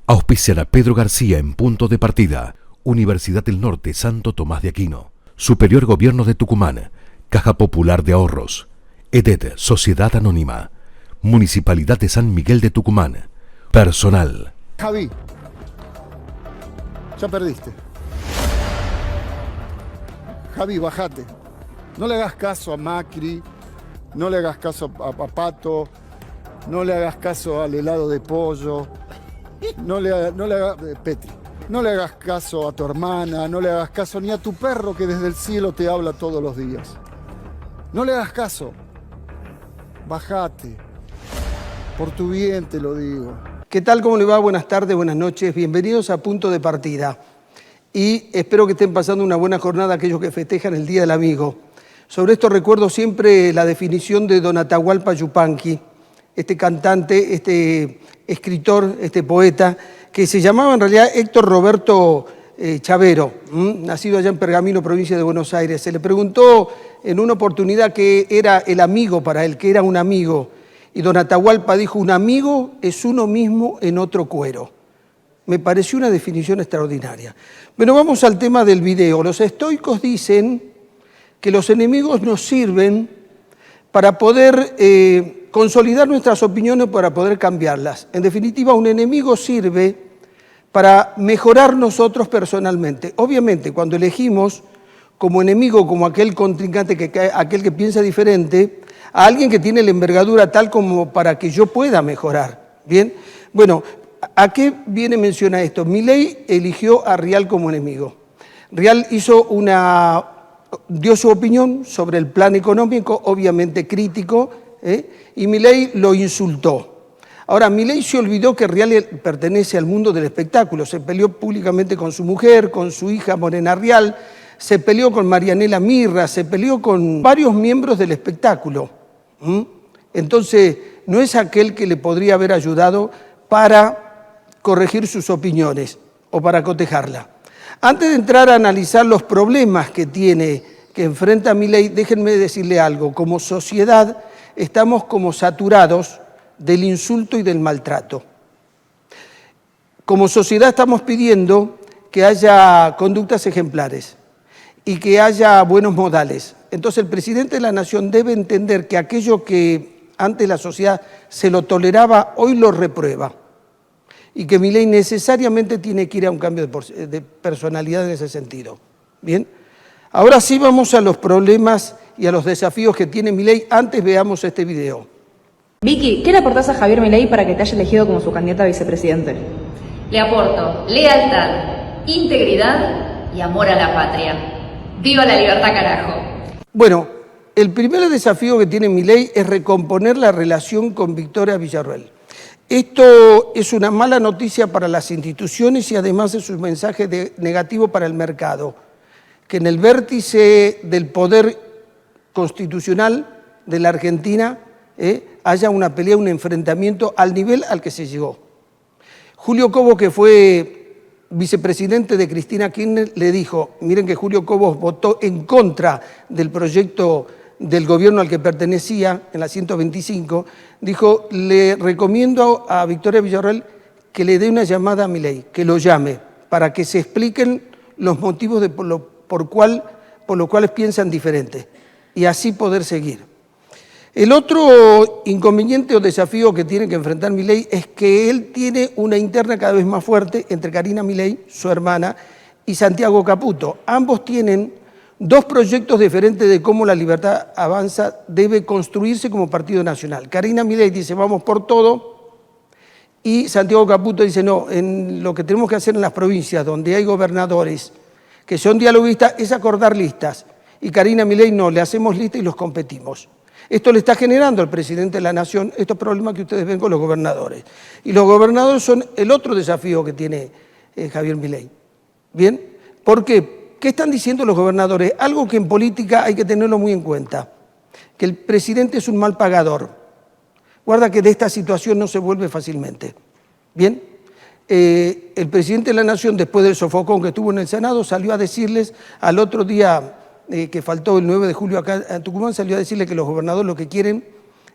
Auspician a Pedro García en Punto de Partida, Universidad del Norte Santo Tomás de Aquino, Superior Gobierno de Tucumán, Caja Popular de Ahorros, EDET Sociedad Anónima, Municipalidad de San Miguel de Tucumán, Personal. Javi, ya perdiste. Javi, bajate. No le hagas caso a Macri, no le hagas caso a Pato, no le hagas caso al helado de pollo, no le hagas Petri. No le hagas caso a tu hermana, no le hagas caso ni a tu perro que desde el cielo te habla todos los días. No le hagas caso. Bajate. Por tu bien te lo digo. ¿Qué tal? ¿Cómo le va? Buenas tardes, buenas noches. Bienvenidos a Punto de Partida. Y espero que estén pasando una buena jornada aquellos que festejan el Día del Amigo. Sobre esto recuerdo siempre la definición de don Atahualpa Yupanqui, este cantante, este escritor, este poeta, que se llamaba en realidad Héctor Roberto Chavero, nacido allá en Pergamino, provincia de Buenos Aires. Se le preguntó en una oportunidad qué era el amigo para él, qué era un amigo. Y don Atahualpa dijo: un amigo es uno mismo en otro cuero. Me pareció una definición extraordinaria. Bueno, vamos al tema del video. Los estoicos dicen que los enemigos nos sirven para poder consolidar nuestras opiniones, para poder cambiarlas. En definitiva, un enemigo sirve para mejorar nosotros personalmente. Obviamente, cuando elegimos como enemigo, como aquel contrincante, aquel que piensa diferente, a alguien que tiene la envergadura tal como para que yo pueda mejorar. ¿Bien? Bueno, ¿a qué viene menciona esto? Milei eligió a Rial como enemigo. Rial dio su opinión sobre el plan económico, obviamente crítico, y Milei lo insultó. Ahora, Milei se olvidó que Rial pertenece al mundo del espectáculo. Se peleó públicamente con su mujer, con su hija Morena Rial, se peleó con Marianela Mirra, se peleó con varios miembros del espectáculo. Entonces, no es aquel que le podría haber ayudado para corregir sus opiniones o para cotejarla. Antes de entrar a analizar los problemas que enfrenta Milei, déjenme decirle algo. Como sociedad estamos como saturados del insulto y del maltrato. Como sociedad estamos pidiendo que haya conductas ejemplares y que haya buenos modales. Entonces el presidente de la Nación debe entender que aquello que antes la sociedad se lo toleraba, hoy lo reprueba. Y que Milei necesariamente tiene que ir a un cambio de personalidad en ese sentido. Bien, ahora sí vamos a los problemas y a los desafíos que tiene Milei. Antes veamos este video. Vicky, ¿qué le aportás a Javier Milei para que te haya elegido como su candidata a vicepresidente? Le aporto lealtad, integridad y amor a la patria. ¡Viva la libertad, carajo! Bueno, el primer desafío que tiene Milei es recomponer la relación con Victoria Villarruel. Esto es una mala noticia para las instituciones y además es un mensaje negativo para el mercado. Que en el vértice del poder constitucional de la Argentina haya una pelea, un enfrentamiento al nivel al que se llegó. Julio Cobos, que fue vicepresidente de Cristina Kirchner, le dijo, miren que Julio Cobos votó en contra del proyecto del gobierno al que pertenecía, en la 125, dijo, le recomiendo a Victoria Villarruel que le dé una llamada a Milei, que lo llame, para que se expliquen los motivos por los cuales piensan diferente, y así poder seguir. El otro inconveniente o desafío que tiene que enfrentar Milei es que él tiene una interna cada vez más fuerte entre Karina Milei, su hermana, y Santiago Caputo. Ambos tienen dos proyectos diferentes de cómo la Libertad Avanza debe construirse como partido nacional. Karina Milei dice, vamos por todo, y Santiago Caputo dice, no, en lo que tenemos que hacer en las provincias donde hay gobernadores que son dialoguistas es acordar listas. Y Karina Milei no, le hacemos listas y los competimos. Esto le está generando al presidente de la Nación estos problemas que ustedes ven con los gobernadores. Y los gobernadores son el otro desafío que tiene Javier Milei. ¿Bien? ¿Por qué? ¿Qué están diciendo los gobernadores? Algo que en política hay que tenerlo muy en cuenta, que el presidente es un mal pagador. Guarda que de esta situación no se vuelve fácilmente. ¿Bien? El presidente de la Nación, después del sofocón que tuvo en el Senado, salió a decirles al otro día que faltó el 9 de julio acá en Tucumán, salió a decirle que los gobernadores lo que quieren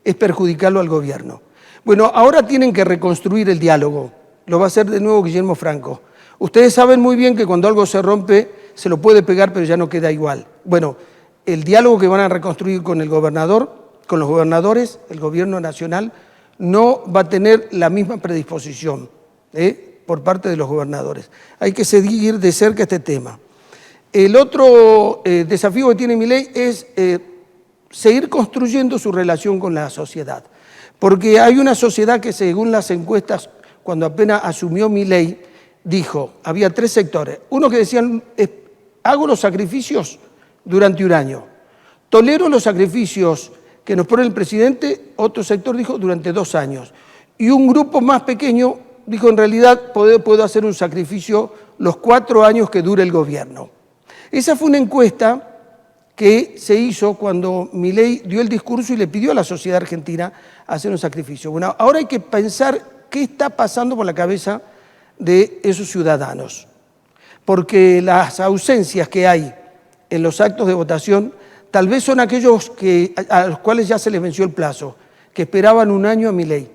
es perjudicarlo al gobierno. Bueno, ahora tienen que reconstruir el diálogo. lo va a hacer de nuevo Guillermo Franco. Ustedes saben muy bien que cuando algo se rompe, se lo puede pegar, pero ya no queda igual. Bueno, el diálogo que van a reconstruir con el gobernador, con los gobernadores, el gobierno nacional, no va a tener la misma predisposición por parte de los gobernadores. Hay que seguir de cerca este tema. El otro desafío que tiene Milei es seguir construyendo su relación con la sociedad. Porque hay una sociedad que, según las encuestas, cuando apenas asumió Milei, dijo, había 3 sectores. Uno que decían, hago los sacrificios durante un año. Tolero los sacrificios que nos pone el presidente. Otro sector dijo, durante 2 años. Y un grupo más pequeño dijo, en realidad, puedo hacer un sacrificio los 4 años que dure el gobierno. Esa fue una encuesta que se hizo cuando Milei dio el discurso y le pidió a la sociedad argentina hacer un sacrificio. Bueno, ahora hay que pensar qué está pasando por la cabeza de esos ciudadanos, porque las ausencias que hay en los actos de votación tal vez son aquellos a los cuales ya se les venció el plazo, que esperaban un año a Milei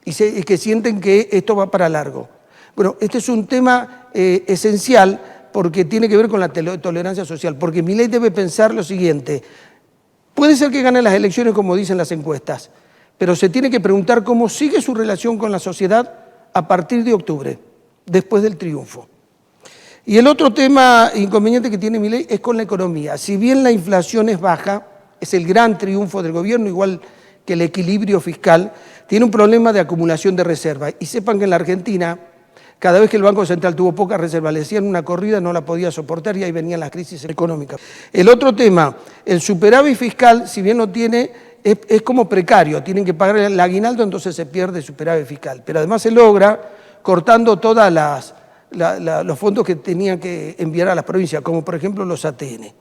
y que sienten que esto va para largo. Bueno, este es un tema esencial porque tiene que ver con la tolerancia social, porque Milei debe pensar lo siguiente: puede ser que gane las elecciones como dicen las encuestas, pero se tiene que preguntar cómo sigue su relación con la sociedad a partir de octubre, después del triunfo. Y el otro tema inconveniente que tiene Milei es con la economía. Si bien la inflación es baja, es el gran triunfo del gobierno, igual que el equilibrio fiscal, tiene un problema de acumulación de reservas. Y sepan que en la Argentina, cada vez que el Banco Central tuvo poca reserva, le hacían una corrida, no la podía soportar y ahí venían las crisis económicas. El otro tema, el superávit fiscal, si bien lo tiene, es como precario, tienen que pagar el aguinaldo, entonces se pierde el superávit fiscal. Pero además se logra cortando todos los fondos que tenían que enviar a las provincias, como por ejemplo los ATN.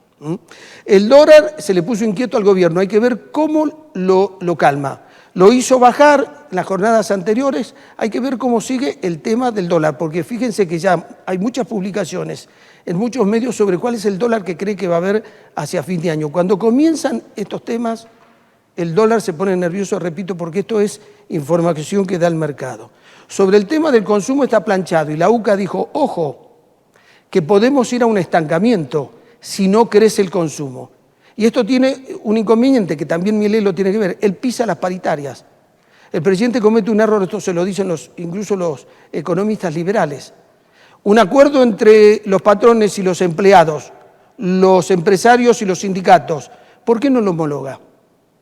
El dólar se le puso inquieto al gobierno, hay que ver cómo lo calma. Lo hizo bajar en las jornadas anteriores, hay que ver cómo sigue el tema del dólar, porque fíjense que ya hay muchas publicaciones en muchos medios sobre cuál es el dólar que cree que va a haber hacia fin de año. Cuando comienzan estos temas, el dólar se pone nervioso, repito, porque esto es información que da el mercado. Sobre el tema del consumo está planchado y la UCA dijo, ojo, que podemos ir a un estancamiento si no crece el consumo. Y esto tiene un inconveniente que también Milei lo tiene que ver, él pisa las paritarias. El presidente comete un error, esto se lo dicen incluso los economistas liberales. Un acuerdo entre los patrones y los empleados, los empresarios y los sindicatos, ¿por qué no lo homologa?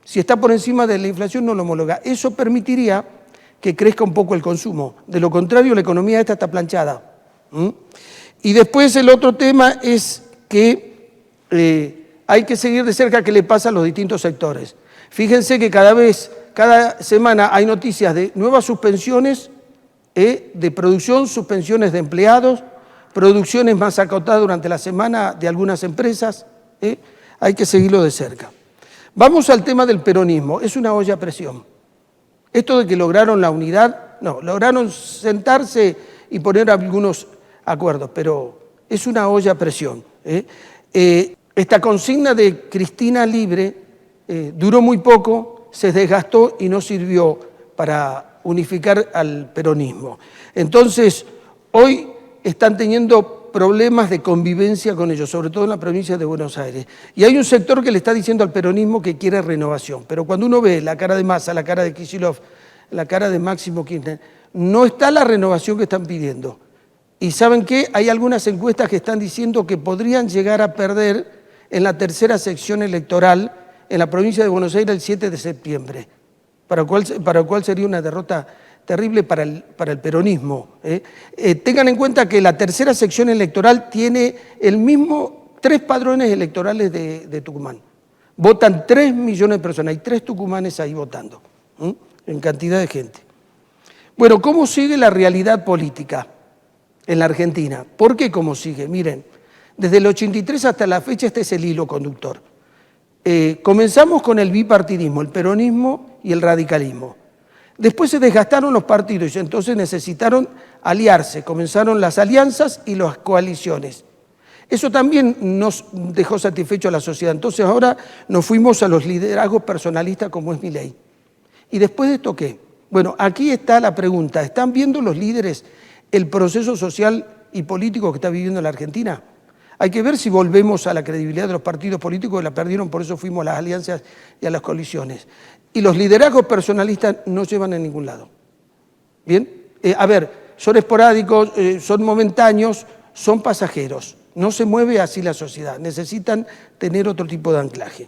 Si está por encima de la inflación, no lo homologa. Eso permitiría que crezca un poco el consumo. De lo contrario, la economía esta está planchada. Y después el otro tema es que hay que seguir de cerca qué le pasa a los distintos sectores. Fíjense que cada semana hay noticias de nuevas suspensiones de producción, suspensiones de empleados, producciones más acotadas durante la semana de algunas empresas. Hay que seguirlo de cerca. Vamos al tema del peronismo. Es una olla a presión. Esto de que lograron la unidad, no, lograron sentarse y poner algunos acuerdos, pero es una olla a presión. Esta consigna de Cristina libre duró muy poco, se desgastó y no sirvió para unificar al peronismo. Entonces, hoy están teniendo problemas de convivencia con ellos, sobre todo en la provincia de Buenos Aires. Y hay un sector que le está diciendo al peronismo que quiere renovación, pero cuando uno ve la cara de Massa, la cara de Kicillof, la cara de Máximo Kirchner, no está la renovación que están pidiendo. Y ¿saben qué? Hay algunas encuestas que están diciendo que podrían llegar a perder en la tercera sección electoral en la provincia de Buenos Aires el 7 de septiembre, para lo cual sería una derrota terrible para el peronismo. Tengan en cuenta que la tercera sección electoral tiene el mismo 3 padrones electorales de Tucumán. Votan 3 millones de personas, hay 3 tucumanes ahí votando, en cantidad de gente. Bueno, ¿cómo sigue la realidad política en la Argentina? ¿Por qué cómo sigue? Miren, desde el 83 hasta la fecha este es el hilo conductor. Comenzamos con el bipartidismo, el peronismo y el radicalismo. Después se desgastaron los partidos y entonces necesitaron aliarse. Comenzaron las alianzas y las coaliciones. Eso también nos dejó satisfecho a la sociedad. Entonces ahora nos fuimos a los liderazgos personalistas como es Milei. ¿Y después de esto qué? Bueno, aquí está la pregunta. ¿Están viendo los líderes el proceso social y político que está viviendo la Argentina? Hay que ver si volvemos a la credibilidad de los partidos políticos que la perdieron, por eso fuimos a las alianzas y a las coaliciones. Y los liderazgos personalistas no llevan a ningún lado. ¿Bien? A ver, son esporádicos, son momentáneos, son pasajeros. No se mueve así la sociedad. Necesitan tener otro tipo de anclaje.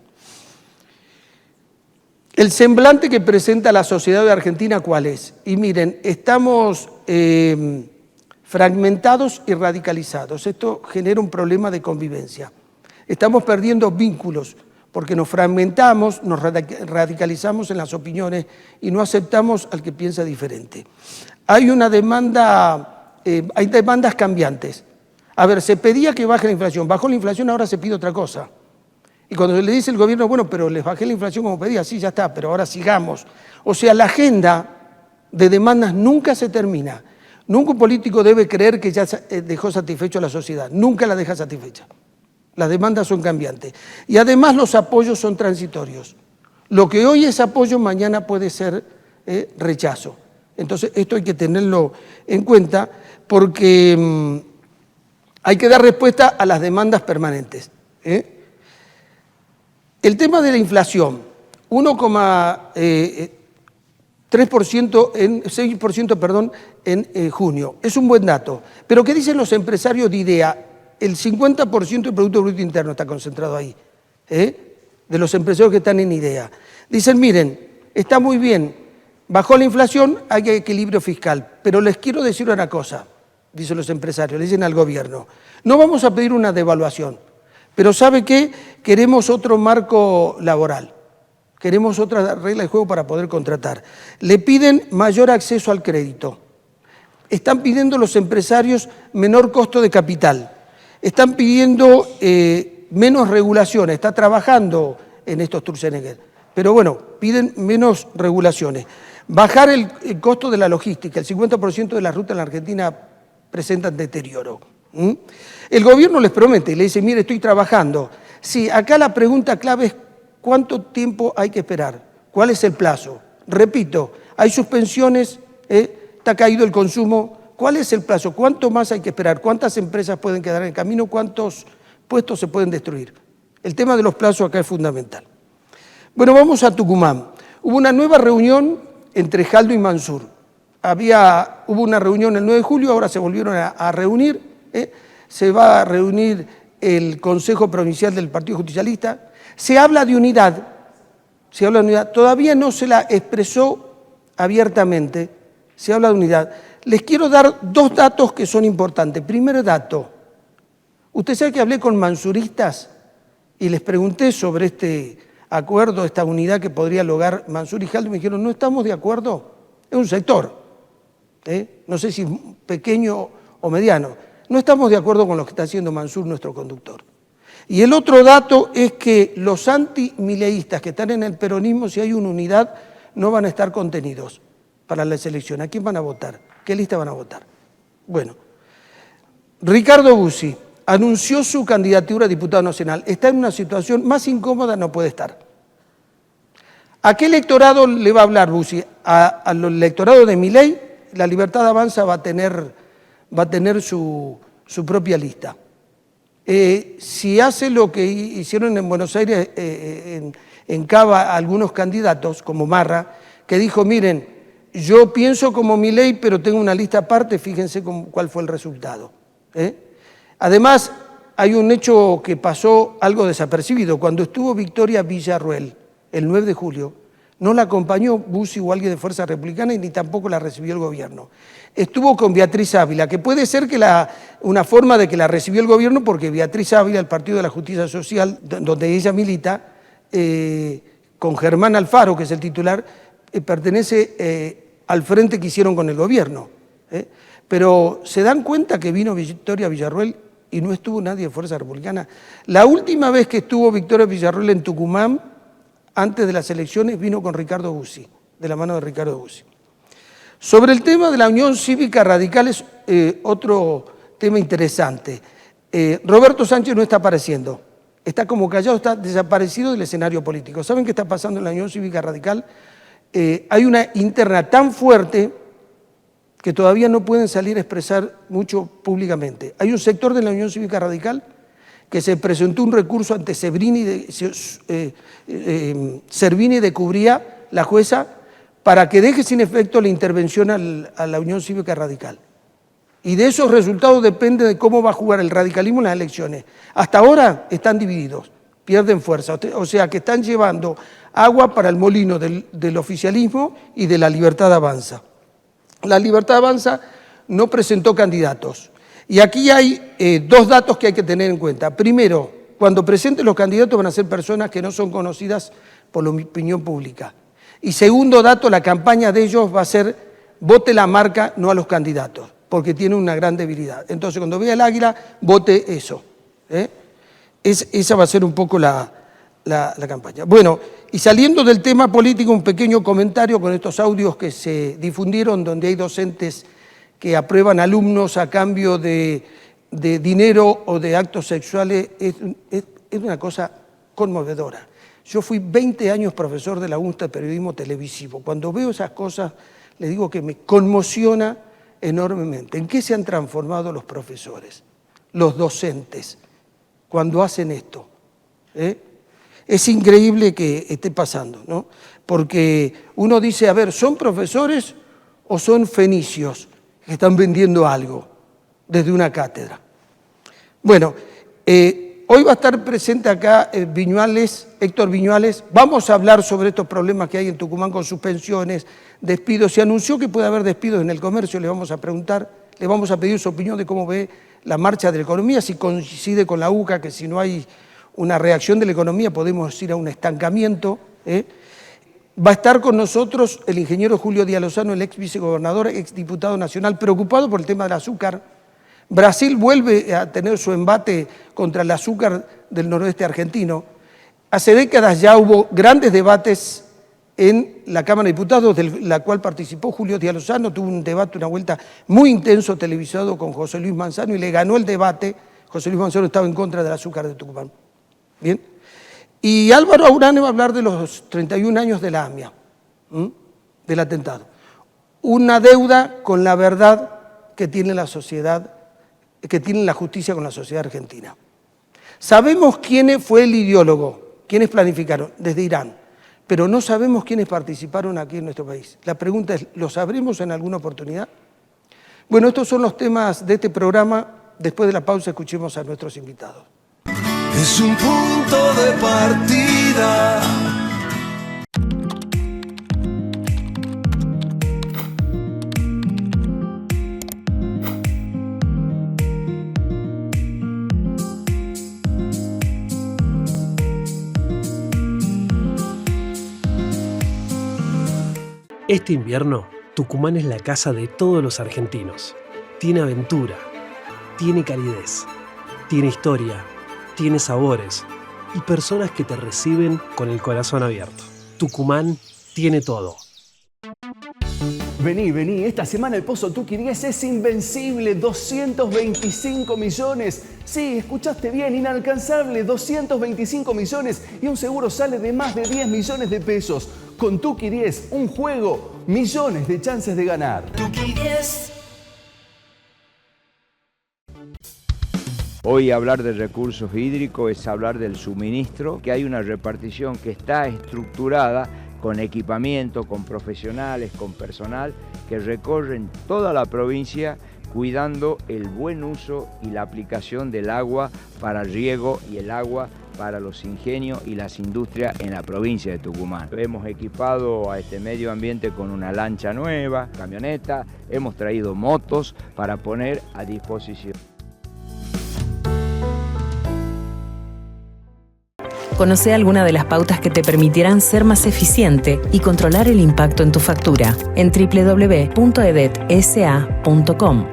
El semblante que presenta la sociedad de Argentina, ¿cuál es? Y miren, estamos fragmentados y radicalizados. Esto genera un problema de convivencia. Estamos perdiendo vínculos porque nos fragmentamos, nos radicalizamos en las opiniones y no aceptamos al que piensa diferente. Hay una demanda, hay demandas cambiantes. A ver, se pedía que baje la inflación, bajó la inflación, ahora se pide otra cosa. Y cuando le dice el gobierno, bueno, pero les bajé la inflación como pedía, sí, ya está, pero ahora sigamos. O sea, la agenda de demandas nunca se termina. Nunca un político debe creer que ya dejó satisfecho a la sociedad, nunca la deja satisfecha. Las demandas son cambiantes. Y además los apoyos son transitorios. Lo que hoy es apoyo, mañana puede ser rechazo. Entonces, esto hay que tenerlo en cuenta porque hay que dar respuesta a las demandas permanentes. El tema de la inflación, 6% en junio, es un buen dato. Pero ¿qué dicen los empresarios de IDEA? El 50% del Producto Bruto Interno está concentrado ahí, de los empresarios que están en IDEA. Dicen, miren, está muy bien, bajó la inflación, hay equilibrio fiscal, pero les quiero decir una cosa, dicen los empresarios, le dicen al gobierno, no vamos a pedir una devaluación, pero ¿sabe qué? Queremos otro marco laboral, queremos otra regla de juego para poder contratar. Le piden mayor acceso al crédito, están pidiendo los empresarios menor costo de capital, están pidiendo menos regulaciones, está trabajando en esto Sturzenegger, pero bueno, piden menos regulaciones. Bajar el costo de la logística, el 50% de las rutas en la Argentina presentan deterioro. El gobierno les promete y le dice, mire, estoy trabajando. Sí, acá la pregunta clave es ¿cuánto tiempo hay que esperar? ¿Cuál es el plazo? Repito, hay suspensiones, está caído el consumo. ¿Cuál es el plazo? ¿Cuánto más hay que esperar? ¿Cuántas empresas pueden quedar en el camino? ¿Cuántos puestos se pueden destruir? El tema de los plazos acá es fundamental. Bueno, vamos a Tucumán. Hubo una nueva reunión entre Jaldo y Mansur. Hubo una reunión el 9 de julio, ahora se volvieron a reunir. Se va a reunir el Consejo Provincial del Partido Justicialista. Se habla de unidad. Todavía no se la expresó abiertamente. Se habla de unidad. Les quiero dar dos datos que son importantes. Primer dato. Usted sabe que hablé con mansuristas y les pregunté sobre este acuerdo, esta unidad que podría lograr Mansur y Jaldo. Me dijeron, no estamos de acuerdo. Es un sector. No sé si pequeño o mediano. No estamos de acuerdo con lo que está haciendo Mansur, nuestro conductor. Y el otro dato es que los antimileístas que están en el peronismo, si hay una unidad, no van a estar contenidos para las elecciones. ¿A quién van a votar? ¿Qué lista van a votar? Bueno, Ricardo Bussi anunció su candidatura a diputado nacional. Está en una situación más incómoda, no puede estar. ¿A qué electorado le va a hablar Bussi? Al electorado de Milei. La Libertad Avanza va a tener su propia lista. Si hace lo que hicieron en Buenos Aires, en Cava, algunos candidatos, como Marra, que dijo, miren, yo pienso como Milei, pero tengo una lista aparte, fíjense cuál fue el resultado. Además, hay un hecho que pasó algo desapercibido. Cuando estuvo Victoria Villarruel, el 9 de julio, no la acompañó Bussi o alguien de Fuerza Republicana y ni tampoco la recibió el gobierno. Estuvo con Beatriz Ávila, que puede ser que una forma de que la recibió el gobierno, porque Beatriz Ávila, el Partido de la Justicia Social, donde ella milita, con Germán Alfaro, que es el titular, pertenece al frente que hicieron con el gobierno. Pero se dan cuenta que vino Victoria Villarruel y no estuvo nadie de Fuerza Republicana. La última vez que estuvo Victoria Villarruel en Tucumán, antes de las elecciones, vino con Ricardo Bussi, de la mano de Ricardo Bussi. Sobre el tema de la Unión Cívica Radical es otro tema interesante. Roberto Sánchez no está apareciendo, está como callado, está desaparecido del escenario político. ¿Saben qué está pasando en la Unión Cívica Radical? hay una interna tan fuerte que todavía no pueden salir a expresar mucho públicamente. Hay un sector de la Unión Cívica Radical que se presentó un recurso ante Servini de Cubría, la jueza, para que deje sin efecto la intervención a la Unión Cívica Radical. Y de esos resultados depende de cómo va a jugar el radicalismo en las elecciones. Hasta ahora están divididos, pierden fuerza, o sea que están llevando agua para el molino del oficialismo y de la Libertad Avanza. La Libertad Avanza no presentó candidatos. Y aquí hay dos datos que hay que tener en cuenta. Primero, cuando presenten los candidatos van a ser personas que no son conocidas por la opinión pública. Y segundo dato, la campaña de ellos va a ser vote la marca, no a los candidatos, porque tiene una gran debilidad. Entonces, cuando vea el águila, vote eso. Esa va a ser un poco la campaña. Bueno, y saliendo del tema político, un pequeño comentario con estos audios que se difundieron, donde hay docentes que aprueban alumnos a cambio de dinero o de actos sexuales, es una cosa conmovedora. Yo fui 20 años profesor de la UNSTA de Periodismo Televisivo. Cuando veo esas cosas, le digo que me conmociona enormemente. ¿En qué se han transformado los profesores, los docentes, cuando hacen esto? Es increíble que esté pasando, ¿no? Porque uno dice, a ver, ¿son profesores o son fenicios que están vendiendo algo desde una cátedra? Bueno, hoy va a estar presente acá Héctor Viñuales. Vamos a hablar sobre estos problemas que hay en Tucumán con suspensiones, despidos. Se anunció que puede haber despidos en el comercio, le vamos a preguntar, le vamos a pedir su opinión de cómo ve la marcha de la economía, si coincide con la UCA, que si no hay una reacción de la economía podemos ir a un estancamiento. Va a estar con nosotros el ingeniero Julio Díaz Lozano, el ex vicegobernador, ex diputado nacional, preocupado por el tema del azúcar. Brasil vuelve a tener su embate contra el azúcar del noroeste argentino. Hace décadas ya hubo grandes debates en la Cámara de Diputados, de la cual participó Julio Díaz Lozano, tuvo un debate, una vuelta muy intenso televisado con José Luis Manzano y le ganó el debate. José Luis Manzano estaba en contra del azúcar de Tucumán. Bien. Y Álvaro Aurane va a hablar de los 31 años de la AMIA, del atentado. Una deuda con la verdad que tiene la sociedad, que tiene la justicia con la sociedad argentina. Sabemos quién fue el ideólogo, quiénes planificaron, desde Irán, pero no sabemos quiénes participaron aquí en nuestro país. La pregunta es, ¿lo sabremos en alguna oportunidad? Bueno, estos son los temas de este programa. Después de la pausa escuchemos a nuestros invitados. Es un punto de partida. Este invierno, Tucumán es la casa de todos los argentinos. Tiene aventura, tiene calidez, tiene historia, tiene sabores y personas que te reciben con el corazón abierto. Tucumán tiene todo. Vení, esta semana el Pozo Tuki 10 es invencible, 225 millones. Sí, escuchaste bien, inalcanzable, 225 millones y un seguro sale de más de 10 millones de pesos. Con Tuki 10, un juego, millones de chances de ganar. Tuki 10. Hoy hablar de recursos hídricos es hablar del suministro, que hay una repartición que está estructurada con equipamiento, con profesionales, con personal que recorren toda la provincia cuidando el buen uso y la aplicación del agua para riego y el agua para los ingenios y las industrias en la provincia de Tucumán. Hemos equipado a este medio ambiente con una lancha nueva, camioneta, hemos traído motos para poner a disposición. Conoce alguna de las pautas que te permitirán ser más eficiente y controlar el impacto en tu factura en www.edetsa.com.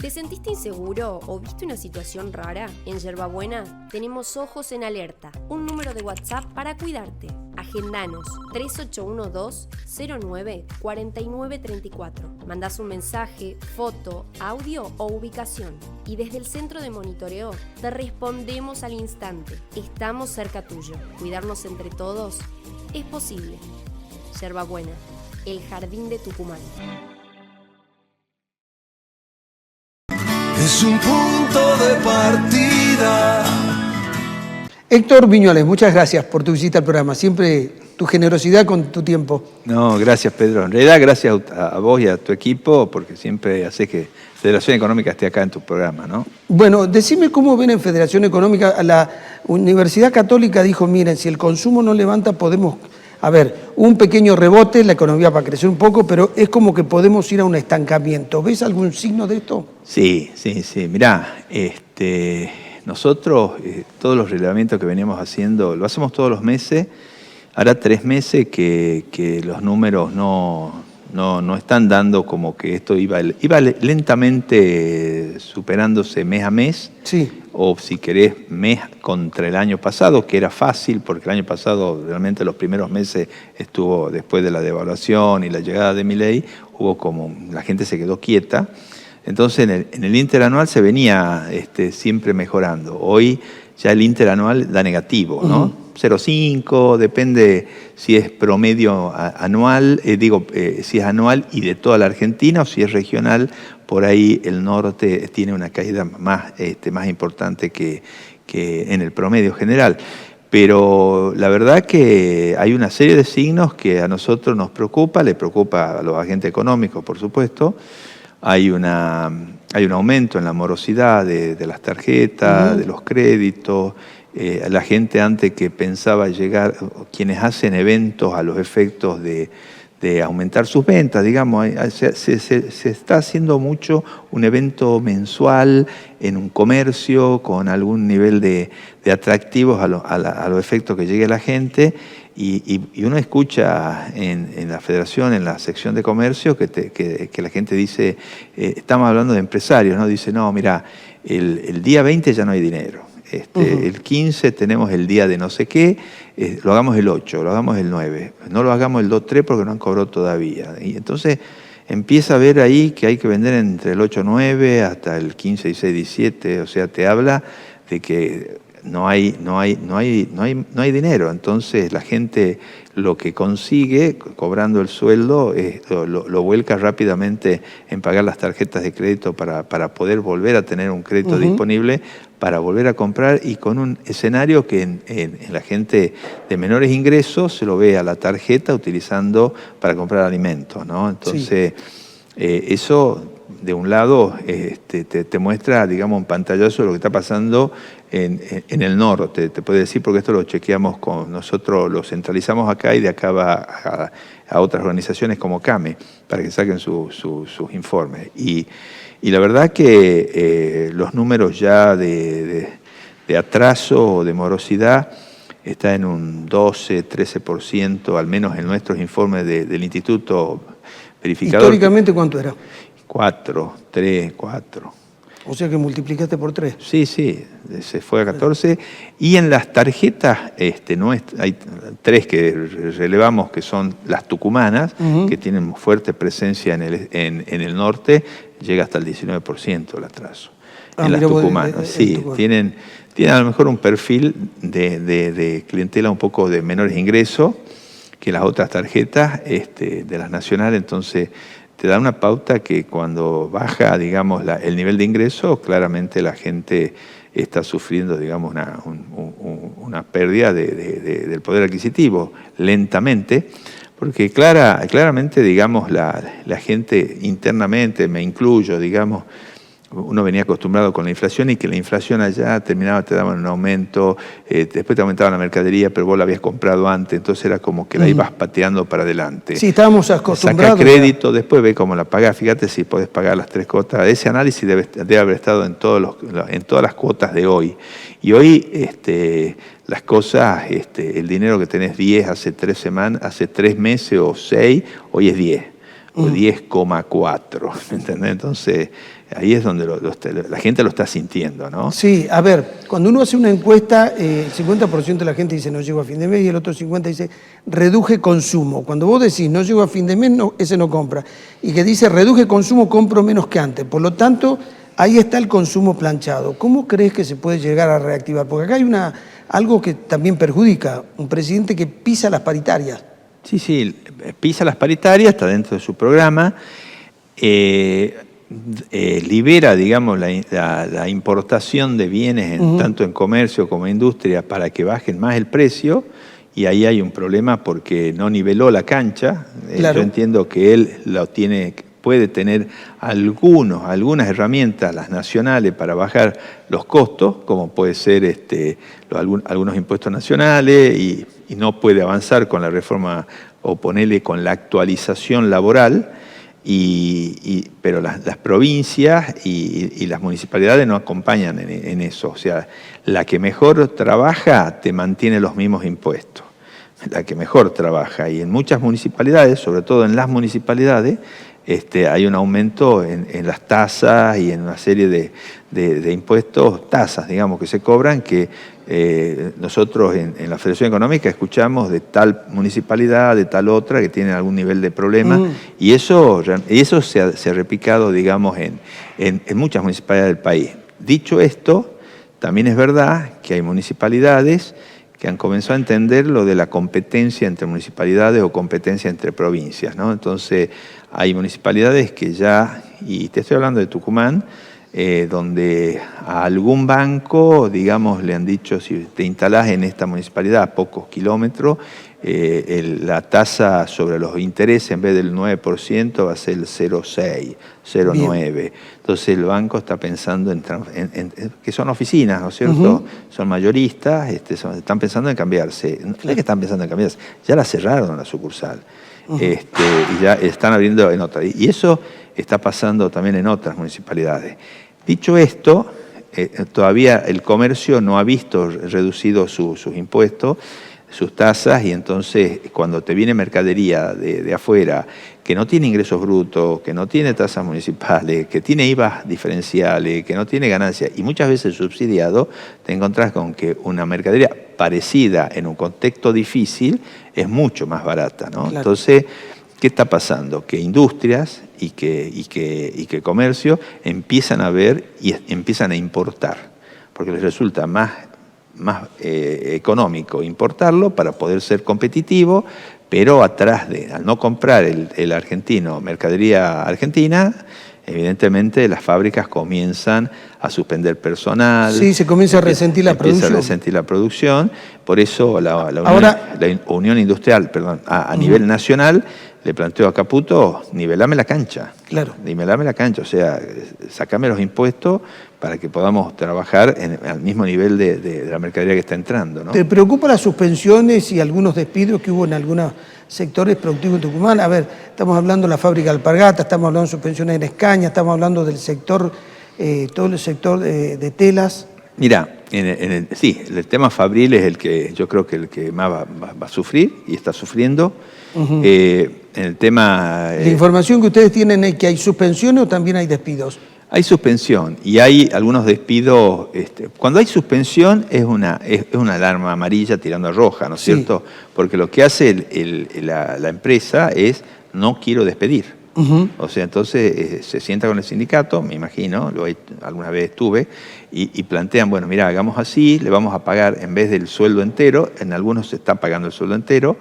¿Te sentiste inseguro o viste una situación rara? En Yerbabuena tenemos Ojos en Alerta, un número de WhatsApp para cuidarte. Agendanos 3812-09-4934. Mandás un mensaje, foto, audio o ubicación. Y desde el centro de monitoreo te respondemos al instante. Estamos cerca tuyo. Cuidarnos entre todos es posible. Yerbabuena, el jardín de Tucumán. Es un punto de partida. Héctor Viñoles, muchas gracias por tu visita al programa. Siempre tu generosidad con tu tiempo. No, gracias Pedro. En realidad gracias a vos y a tu equipo porque siempre haces que Federación Económica esté acá en tu programa, ¿no? Bueno, decime cómo ven en Federación Económica. La Universidad Católica dijo, miren, si el consumo no levanta podemos... A ver, un pequeño rebote, la economía va a crecer un poco, pero es como que podemos ir a un estancamiento. ¿Ves algún signo de esto? Sí. Mirá, nosotros todos los relevamientos que veníamos haciendo, lo hacemos todos los meses. Hará 3 meses que los números no están dando como que esto iba lentamente superándose mes a mes. Sí. O si querés, mes contra el año pasado, que era fácil, porque el año pasado realmente los primeros meses estuvo, después de la devaluación y la llegada de Milei, hubo como, la gente se quedó quieta. Entonces en el interanual se venía siempre mejorando. Hoy ya el interanual da negativo, ¿no? 0,5, depende si es promedio anual, si es anual y de toda la Argentina o si es regional. Por ahí el norte tiene una caída más importante que en el promedio general. Pero la verdad que hay una serie de signos que a nosotros nos preocupa, le preocupa a los agentes económicos, por supuesto. Hay un aumento en la morosidad de las tarjetas, de los créditos. La gente antes que pensaba llegar, quienes hacen eventos a los efectos de aumentar sus ventas, digamos, se está haciendo mucho un evento mensual en un comercio con algún nivel de atractivos a los efectos que llegue la gente. Y uno escucha en la federación, en la sección de comercio, que la gente dice, estamos hablando de empresarios, ¿no? Dice, no, mira, el día 20 ya no hay dinero. El 15 tenemos el día de no sé qué, lo hagamos el 8, lo hagamos el 9, no lo hagamos el 2-3 porque no han cobrado todavía. Y entonces empieza a ver ahí que hay que vender entre el 8-9 hasta el 15-16-17, o sea, te habla de que no hay dinero. Entonces la gente lo que consigue cobrando el sueldo lo vuelca rápidamente en pagar las tarjetas de crédito para poder volver a tener un crédito disponible para volver a comprar, y con un escenario que en la gente de menores ingresos se lo ve a la tarjeta utilizando para comprar alimentos, ¿no? Entonces eso de un lado te muestra, digamos, un pantallazo de lo que está pasando en el norte, te puedo decir, porque esto lo chequeamos nosotros, lo centralizamos acá y de acá va a otras organizaciones como CAME para que saquen sus informes. Y la verdad que los números ya de atraso o de morosidad está en un 12-13%, al menos en nuestros informes del Instituto Verificador. ¿Históricamente cuánto era? 4, 3, 4. O sea que multiplicaste por 3. Sí, se fue a 14. Y en las tarjetas, hay 3 que relevamos, que son las tucumanas, que tienen fuerte presencia en el norte, llega hasta el 19% el atraso. En las tucumanas, sí, tienen a lo mejor un perfil de clientela un poco de menores ingresos que las otras tarjetas de las nacionales, entonces te da una pauta que cuando baja, digamos, el nivel de ingreso, claramente la gente está sufriendo, digamos, una pérdida del poder adquisitivo lentamente, porque claramente, digamos, la gente internamente, me incluyo, digamos, uno venía acostumbrado con la inflación y que la inflación allá terminaba, te daban un aumento, después te aumentaban la mercadería, pero vos la habías comprado antes, entonces era como que la ibas pateando para adelante. Sí, estábamos acostumbrados. Saca crédito, después ve cómo la pagás, fíjate si podés pagar las 3 cuotas. Ese análisis debe haber estado en todas las cuotas de hoy. Y hoy las cosas, el dinero que tenés 10 hace 3 meses o 6, hoy es 10. O 10,4, ¿entendés? Entonces, ahí es donde la gente lo está sintiendo, ¿no? Sí, a ver, cuando uno hace una encuesta, el 50% de la gente dice no llego a fin de mes y el otro 50% dice reduje consumo. Cuando vos decís no llego a fin de mes, ese no compra. Y que dice reduje consumo, compro menos que antes. Por lo tanto, Ahí está el consumo planchado. ¿Cómo crees que se puede llegar a reactivar? Porque acá hay algo que también perjudica, un presidente que pisa las paritarias. Sí, pisa las paritarias, está dentro de su programa, libera, digamos, la importación de bienes, tanto en comercio como en industria, para que bajen más el precio, y ahí hay un problema porque no niveló la cancha. Claro. Yo entiendo que él puede tener algunas herramientas, las nacionales, para bajar los costos, como puede ser algunos impuestos nacionales, y no puede avanzar con la reforma o ponerle con la actualización laboral, pero las provincias y las municipalidades no acompañan en eso. O sea, la que mejor trabaja te mantiene los mismos impuestos, la que mejor trabaja. Y en muchas municipalidades, sobre todo en las municipalidades, hay un aumento en las tasas y en una serie de impuestos, tasas, digamos, que se cobran, que nosotros en la Federación Económica escuchamos de tal municipalidad, de tal otra, que tienen algún nivel de problema, y eso se ha replicado, digamos, en muchas municipalidades del país. Dicho esto, también es verdad que hay municipalidades que han comenzado a entender lo de la competencia entre municipalidades o competencia entre provincias, ¿no? Entonces, hay municipalidades que ya, y te estoy hablando de Tucumán, donde a algún banco, digamos, le han dicho, si te instalás en esta municipalidad a pocos kilómetros, la tasa sobre los intereses en vez del 9% va a ser el 0,6, 0,9. Entonces el banco está pensando en que son oficinas, ¿no es cierto? Son mayoristas, están pensando en cambiarse. No es que están pensando en cambiarse, ya la cerraron la sucursal. Y ya están abriendo en otras. Y eso está pasando también en otras municipalidades. Dicho esto, todavía el comercio no ha visto reducidos sus impuestos, sus tasas, y entonces cuando te viene mercadería de afuera que no tiene ingresos brutos, que no tiene tasas municipales, que tiene IVA diferenciales, que no tiene ganancias y muchas veces subsidiado, te encontrás con que una mercadería parecida en un contexto difícil es mucho más barata, ¿no? Claro. Entonces, ¿qué está pasando? Que industrias y que comercio empiezan a ver y empiezan a importar, porque les resulta más económico importarlo para poder ser competitivo, pero al no comprar el argentino mercadería argentina, evidentemente las fábricas comienzan a suspender personal. Sí, se comienza a resentir la producción. Empieza a resentir la producción. Por eso la Unión Industrial, a nivel nacional, le planteó a Caputo, nivelame la cancha. Claro. Nivelame la cancha, o sea, sacame los impuestos para que podamos trabajar al mismo nivel de la mercadería que está entrando, ¿no? ¿Te preocupan las suspensiones y algunos despidos que hubo en algunos sectores productivos en Tucumán? A ver, estamos hablando de la fábrica de Alpargata, estamos hablando de suspensiones en Escaña, estamos hablando del sector, todo el sector de telas. Mira, sí, el tema fabril es el que yo creo que el que más va a sufrir y está sufriendo. En el tema... ¿La información que ustedes tienen es que hay suspensiones o también hay despidos? Hay suspensión y hay algunos despidos. Cuando hay suspensión es una alarma amarilla tirando a roja, ¿no es cierto? Porque lo que hace la empresa es no quiero despedir. O sea, entonces se sienta con el sindicato, me imagino, alguna vez estuve, y plantean, bueno, mira, hagamos así, le vamos a pagar en vez del sueldo entero, en algunos se está pagando el sueldo entero,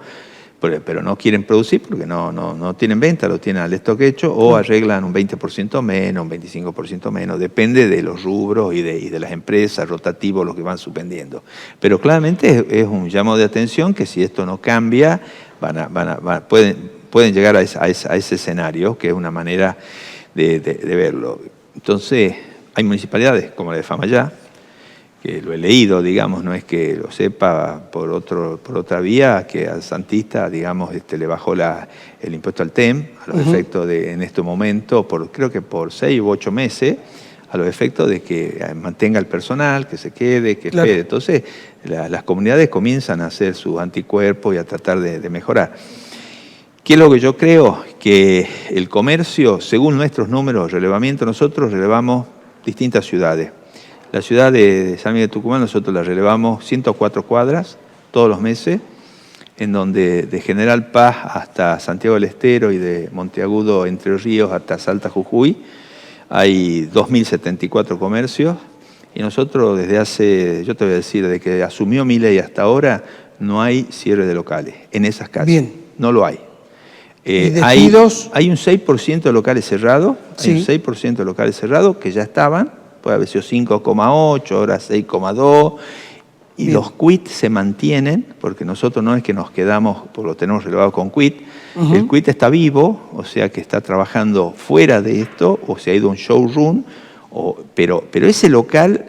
pero no quieren producir porque no tienen venta, lo tienen al stock hecho, o arreglan un 20% menos, un 25% menos, depende de los rubros y de las empresas, rotativos, los que van suspendiendo. Pero claramente es un llamado de atención que si esto no cambia, pueden llegar a ese escenario, que es una manera de verlo. Entonces, hay municipalidades como la de Famayá, que lo he leído, digamos, no es que lo sepa por otra vía, que al Santista, digamos, le bajó el impuesto al TEM, a los efectos de, en este momento, creo que por 6 u 8 meses, a los efectos de que mantenga el personal, que se quede, que espere. Entonces, las comunidades comienzan a hacer sus anticuerpos y a tratar de mejorar. ¿Qué es lo que yo creo? Que el comercio, según nuestros números de relevamiento, nosotros relevamos distintas ciudades. La ciudad de San Miguel de Tucumán nosotros la relevamos 104 cuadras todos los meses, en donde de General Paz hasta Santiago del Estero y de Monteagudo, Entre Ríos, hasta Salta, Jujuy, hay 2.074 comercios y nosotros desde hace, yo te voy a decir, desde que asumió Milei hasta ahora, no hay cierre de locales en esas calles. Bien. No lo hay. ¿Y despidos? Hay un 6% de locales cerrados, Sí. hay un 6% de locales cerrados que ya estaban, puede haber sido 5,8, ahora 6,2, y Bien. los quit se mantienen, porque nosotros no es que nos quedamos, pues lo tenemos relevado con quit, el quit está vivo, o sea que está trabajando fuera de esto, o se ha ido a un showroom, pero ese local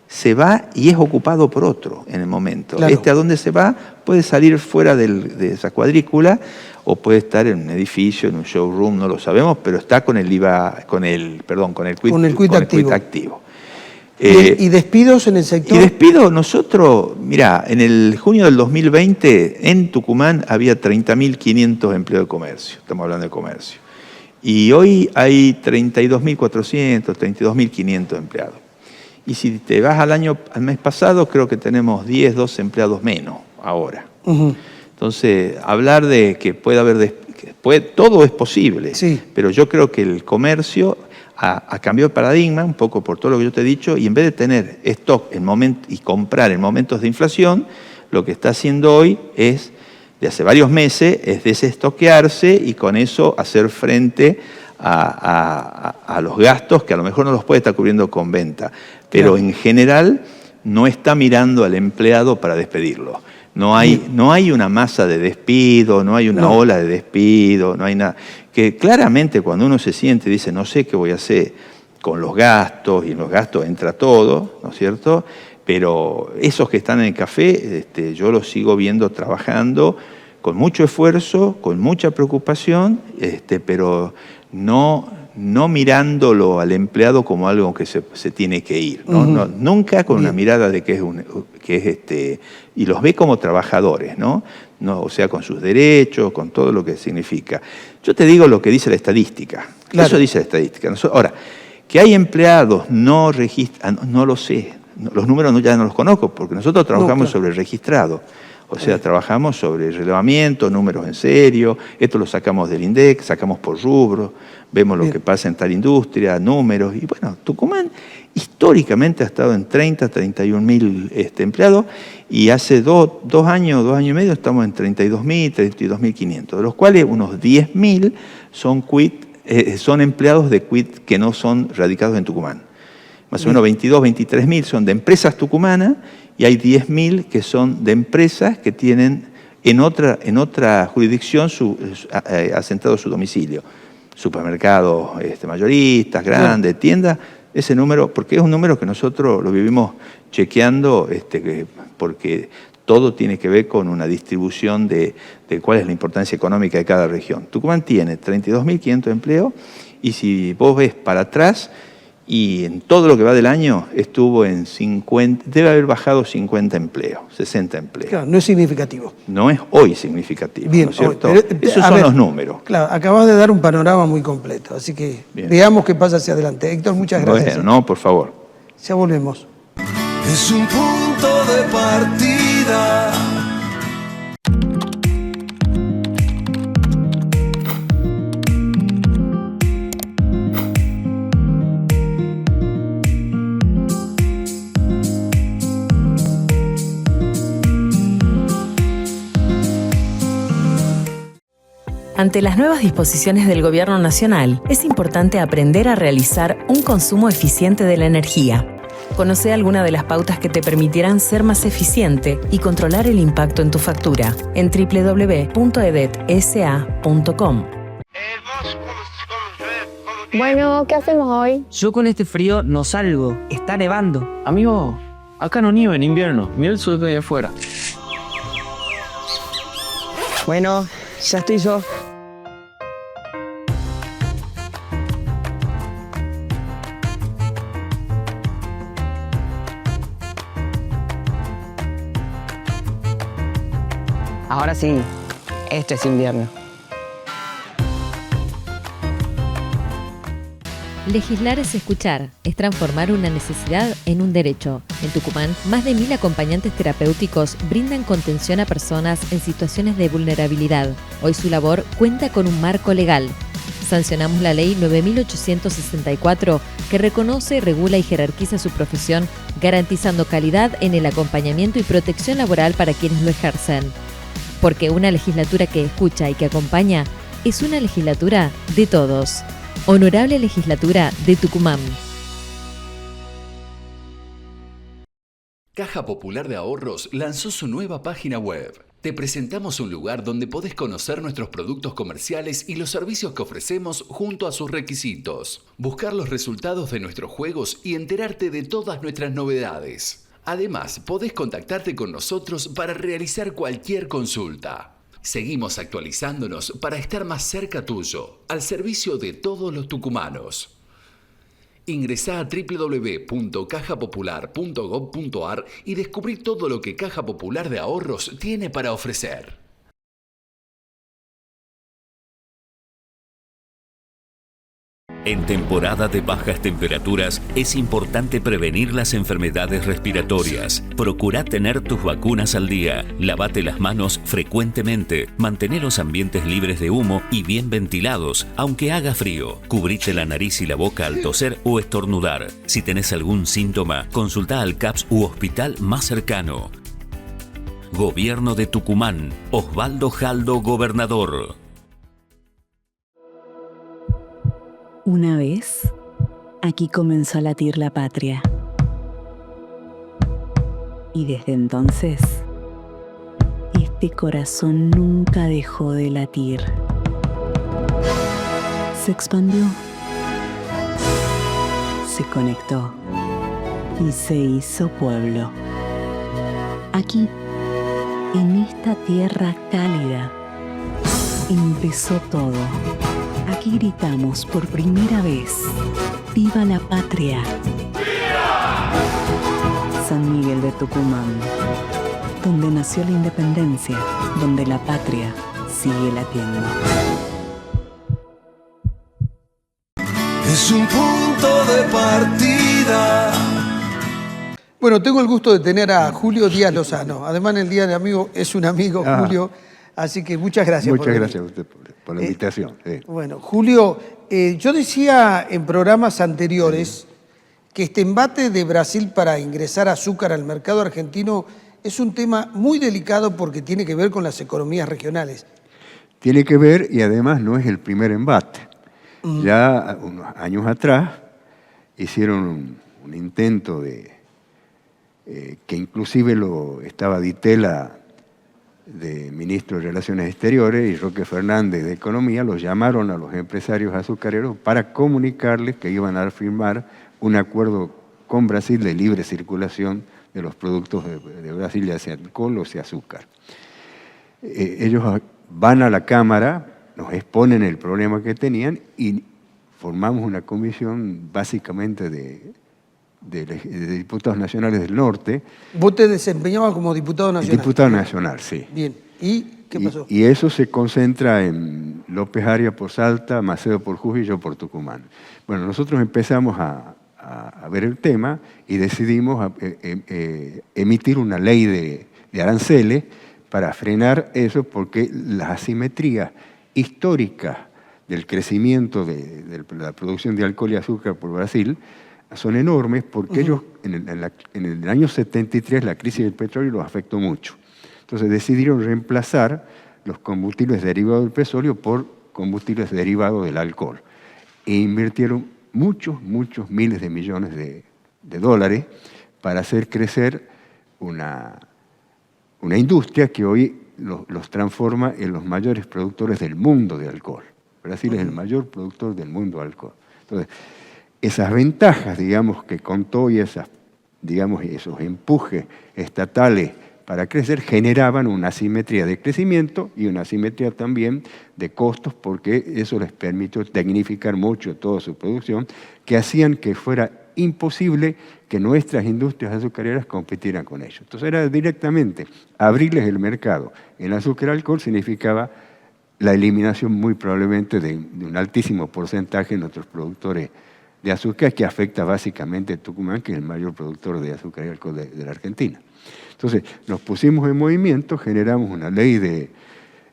se va y es ocupado por otro en el momento. Claro. ¿A dónde se va? Puede salir fuera de esa cuadrícula o puede estar en un edificio, en un showroom, no lo sabemos, pero está con el IVA, con el quit activo. ¿Y despidos en el sector? Y despido, nosotros, mira, en el junio del 2020 en Tucumán había 30.500 empleados de comercio, estamos hablando de comercio. Y hoy hay 32.400, 32.500 empleados. Y si te vas al mes pasado, creo que tenemos 10, 12 empleados menos ahora. Entonces, hablar de que puede haber, todo es posible, sí. Pero yo creo que el comercio ha cambiado el paradigma un poco por todo lo que yo te he dicho, y en vez de tener stock y comprar en momentos de inflación, lo que está haciendo hoy es, de hace varios meses, es desestoquearse y con eso hacer frente a los gastos que a lo mejor no los puede estar cubriendo con venta, pero claro, en general no está mirando al empleado para despedirlo. No hay una masa de despido, no hay una ola de despido, no hay nada. Que claramente cuando uno se siente y dice, no sé qué voy a hacer con los gastos, y en los gastos entra todo, ¿no es cierto? Pero esos que están en el café, yo los sigo viendo trabajando con mucho esfuerzo, con mucha preocupación, pero no mirándolo al empleado como algo que se tiene que ir, ¿no? Nunca con una mirada de que es y los ve como trabajadores, ¿no? O sea, con sus derechos, con todo lo que significa. Yo te digo lo que dice la estadística. Claro. Eso dice la estadística. Ahora, que hay empleados no registrados, no lo sé. Los números ya no los conozco, porque nosotros trabajamos sobre el registrado. O sea, trabajamos sobre relevamiento, números en serio, esto lo sacamos del INDEC, sacamos por rubro, vemos lo que pasa en tal industria, números, y bueno, Tucumán históricamente ha estado en 31.000 empleados, y hace dos años y medio estamos en 32.000, 32.500, de los cuales unos 10.000 son empleados de quit que no son radicados en Tucumán. Más o menos 23.000 son de empresas tucumanas, y hay 10.000 que son de empresas que tienen en otra jurisdicción asentado su domicilio. Supermercados mayoristas, grandes, tiendas, ese número, porque es un número que nosotros lo vivimos chequeando, porque todo tiene que ver con una distribución de cuál es la importancia económica de cada región. Tucumán tiene 32.500 empleos, y si vos ves para atrás, y en todo lo que va del año estuvo en 50, debe haber bajado 50 empleos, 60 empleos. Claro, no es significativo. No es hoy significativo, bien, ¿no es cierto? Pero, esos son los números. Claro, acabas de dar un panorama muy completo, así que veamos qué pasa hacia adelante. Héctor, muchas gracias. Bueno, no, por favor. Ya volvemos. Es un punto de partida. Ante las nuevas disposiciones del Gobierno Nacional, es importante aprender a realizar un consumo eficiente de la energía. Conoce alguna de las pautas que te permitirán ser más eficiente y controlar el impacto en tu factura en www.edetsa.com. Bueno, ¿qué hacemos hoy? Yo con este frío no salgo, está nevando. Amigo, acá no nieva en invierno, mira el sol que hay afuera. Bueno, ya estoy yo. Ahora sí, esto es invierno. Legislar es escuchar, es transformar una necesidad en un derecho. En Tucumán, más de 1.000 acompañantes terapéuticos brindan contención a personas en situaciones de vulnerabilidad. Hoy su labor cuenta con un marco legal. Sancionamos la ley 9.864 que reconoce, regula y jerarquiza su profesión, garantizando calidad en el acompañamiento y protección laboral para quienes lo ejercen. Porque una legislatura que escucha y que acompaña es una legislatura de todos. Honorable Legislatura de Tucumán. Caja Popular de Ahorros lanzó su nueva página web. Te presentamos un lugar donde podés conocer nuestros productos comerciales y los servicios que ofrecemos junto a sus requisitos, buscar los resultados de nuestros juegos y enterarte de todas nuestras novedades. Además, podés contactarte con nosotros para realizar cualquier consulta. Seguimos actualizándonos para estar más cerca tuyo, al servicio de todos los tucumanos. Ingresá a www.cajapopular.gov.ar y descubrí todo lo que Caja Popular de Ahorros tiene para ofrecer. En temporada de bajas temperaturas es importante prevenir las enfermedades respiratorias. Procura tener tus vacunas al día, lavate las manos frecuentemente, mantén los ambientes libres de humo y bien ventilados, aunque haga frío. Cubrite la nariz y la boca al toser o estornudar. Si tenés algún síntoma, consulta al CAPS u hospital más cercano. Gobierno de Tucumán. Osvaldo Jaldo, gobernador. Una vez, aquí comenzó a latir la patria. Y desde entonces, este corazón nunca dejó de latir. Se expandió, se conectó y se hizo pueblo. Aquí, en esta tierra cálida, empezó todo. Aquí gritamos por primera vez: ¡Viva la patria! ¡Viva! San Miguel de Tucumán, donde nació la independencia, donde la patria sigue latiendo. Es un punto de partida. Bueno, tengo el gusto de tener a Julio Díaz Lozano. Además, en el Día del Amigo es un amigo, Julio. Así que muchas gracias. Muchas gracias a usted por la invitación. Bueno, Julio, yo decía en programas anteriores que este embate de Brasil para ingresar azúcar al mercado argentino es un tema muy delicado porque tiene que ver con las economías regionales. Tiene que ver, y además no es el primer embate. Ya unos años atrás hicieron un intento de que inclusive estaba Di Tella de ministro de Relaciones Exteriores y Roque Fernández de Economía, los llamaron a los empresarios azucareros para comunicarles que iban a firmar un acuerdo con Brasil de libre circulación de los productos de Brasil, ya sea alcohol o sea azúcar. Ellos van a la Cámara, nos exponen el problema que tenían y formamos una comisión básicamente de diputados nacionales del norte. ¿Vos te desempeñabas como diputado nacional? Diputado nacional, sí. Bien. ¿Y qué pasó? Y eso se concentra en López Arias por Salta, Macedo por Jujuy y yo por Tucumán. Bueno, nosotros empezamos a ver el tema y decidimos emitir una ley de aranceles para frenar eso, porque las asimetrías históricas del crecimiento de la producción de alcohol y azúcar por Brasil son enormes, porque ellos en el año 73 la crisis del petróleo los afectó mucho. Entonces decidieron reemplazar los combustibles derivados del petróleo por combustibles derivados del alcohol. E invirtieron muchos miles de millones de dólares para hacer crecer una industria que hoy los transforma en los mayores productores del mundo de alcohol. Brasil es el mayor productor del mundo de alcohol. Entonces, esas ventajas, digamos, que contó y esos empujes estatales para crecer generaban una asimetría de crecimiento y una asimetría también de costos, porque eso les permitió tecnificar mucho toda su producción, que hacían que fuera imposible que nuestras industrias azucareras competieran con ellos. Entonces era directamente abrirles el mercado. En azúcar y alcohol significaba la eliminación muy probablemente de un altísimo porcentaje de nuestros productores de azúcar, que afecta básicamente a Tucumán, que es el mayor productor de azúcar y alcohol de la Argentina. Entonces nos pusimos en movimiento, generamos una ley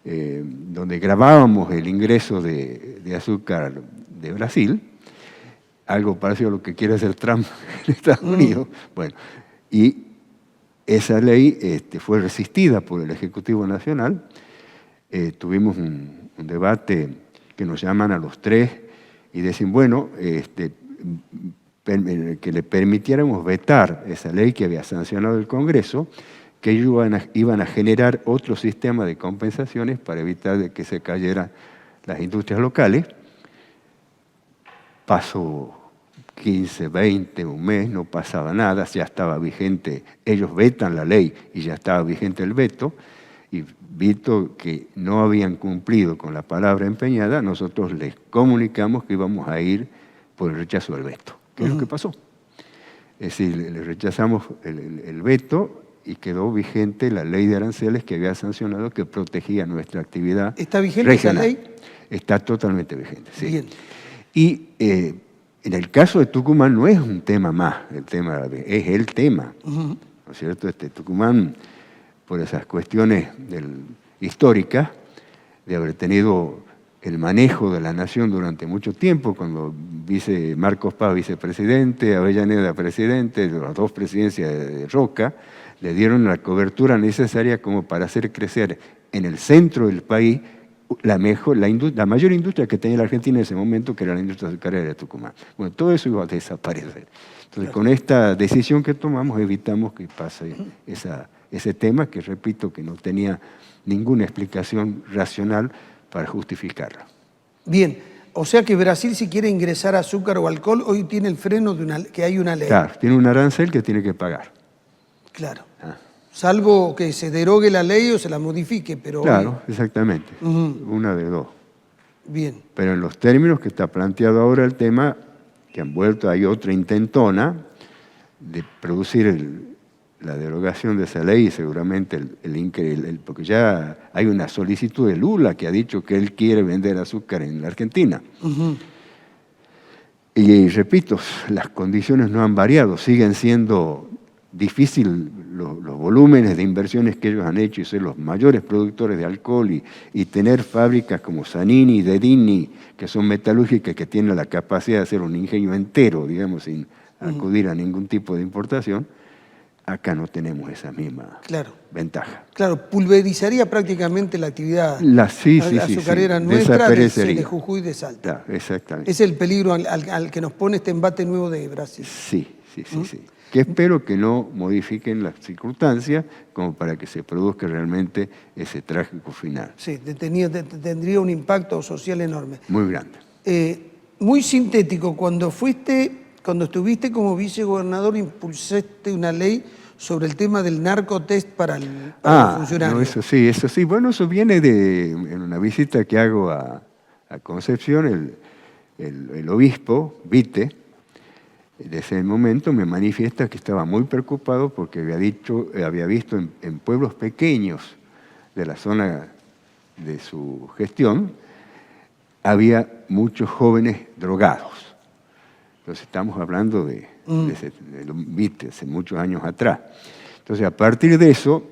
donde grabábamos el ingreso de azúcar de Brasil, algo parecido a lo que quiere hacer Trump en Estados Unidos. Bueno, y esa ley fue resistida por el Ejecutivo Nacional. Tuvimos un debate que nos llaman a los tres y decían, bueno, que le permitiéramos vetar esa ley que había sancionado el Congreso, que ellos iban a generar otro sistema de compensaciones para evitar de que se cayeran las industrias locales. Pasó 15, 20, un mes, no pasaba nada, ya estaba vigente, ellos vetan la ley y ya estaba vigente el veto, y visto que no habían cumplido con la palabra empeñada, nosotros les comunicamos que íbamos a ir por el rechazo del veto. ¿Qué es lo que pasó? Es decir, le rechazamos el veto y quedó vigente la ley de aranceles que había sancionado, que protegía nuestra actividad. ¿Está vigente regional. Esa ley? Está totalmente vigente, sí. Bien. Y en el caso de Tucumán no es un tema más, es el tema, ¿no es cierto? Tucumán, por esas cuestiones históricas, de haber tenido el manejo de la nación durante mucho tiempo, cuando Marcos Paz vicepresidente, Avellaneda presidente, las dos presidencias de Roca, le dieron la cobertura necesaria como para hacer crecer en el centro del país la mayor industria que tenía la Argentina en ese momento, que era la industria azucarera de Tucumán. Bueno, todo eso iba a desaparecer. Entonces, con esta decisión que tomamos, evitamos que pase ese tema, que repito, que no tenía ninguna explicación racional para justificarla. Bien, o sea que Brasil, si quiere ingresar azúcar o alcohol, hoy tiene el freno de que hay una ley. Claro, tiene un arancel que tiene que pagar. Claro. Salvo que se derogue la ley o se la modifique, pero... Claro, exactamente. Una de dos. Bien. Pero en los términos que está planteado ahora el tema, que han vuelto, hay otra intentona de producir la derogación de esa ley, y seguramente porque ya hay una solicitud de Lula que ha dicho que él quiere vender azúcar en la Argentina. Y repito, las condiciones no han variado, siguen siendo difícil los volúmenes de inversiones que ellos han hecho y ser los mayores productores de alcohol y tener fábricas como Sanini y Dedini, que son metalúrgicas, que tienen la capacidad de hacer un ingenio entero, digamos, sin acudir a ningún tipo de importación. Acá no tenemos esa misma ventaja. Claro, pulverizaría prácticamente la actividad azucarera nuestra de Jujuy y de Salta. Claro, exactamente. Es el peligro al que nos pone este embate nuevo de Brasil. Sí. Que espero que no modifiquen las circunstancias como para que se produzca realmente ese trágico final. Sí, tendría un impacto social enorme. Muy grande. Muy sintético, cuando estuviste como vicegobernador, impulsaste una ley sobre el tema del narcotest para los funcionarios. No, eso sí. Bueno, eso viene en una visita que hago a Concepción, el obispo, Vite, desde ese momento me manifiesta que estaba muy preocupado porque había visto en pueblos pequeños de la zona de su gestión, había muchos jóvenes drogados. Entonces estamos hablando de hace muchos años atrás. Entonces a partir de eso,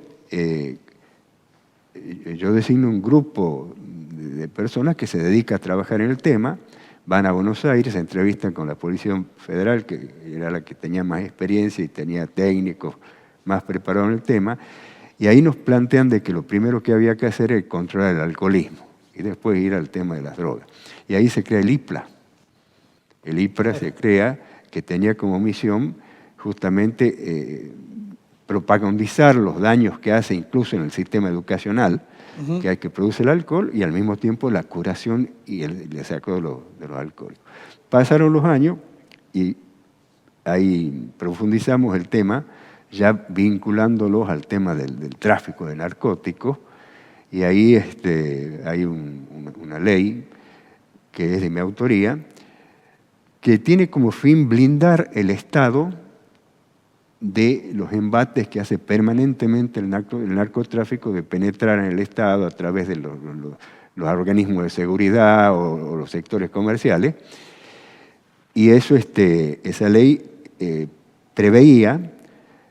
yo designo un grupo de personas que se dedica a trabajar en el tema. Van a Buenos Aires, se entrevistan con la Policía Federal, que era la que tenía más experiencia y tenía técnicos más preparados en el tema, y ahí nos plantean de que lo primero que había que hacer es controlar el alcoholismo y después ir al tema de las drogas. Y ahí se crea el IPLA. El IPLA se crea, que tenía como misión justamente propagandizar los daños que hace incluso en el sistema educacional, que hay que producir el alcohol, y al mismo tiempo la curación y el saco de los alcohólicos. Pasaron los años y ahí profundizamos el tema, ya vinculándolos al tema del tráfico de narcóticos, y ahí hay una ley que es de mi autoría, que tiene como fin blindar el Estado de los embates que hace permanentemente el narcotráfico de penetrar en el Estado a través de los organismos de seguridad o los sectores comerciales. Y eso, esa ley preveía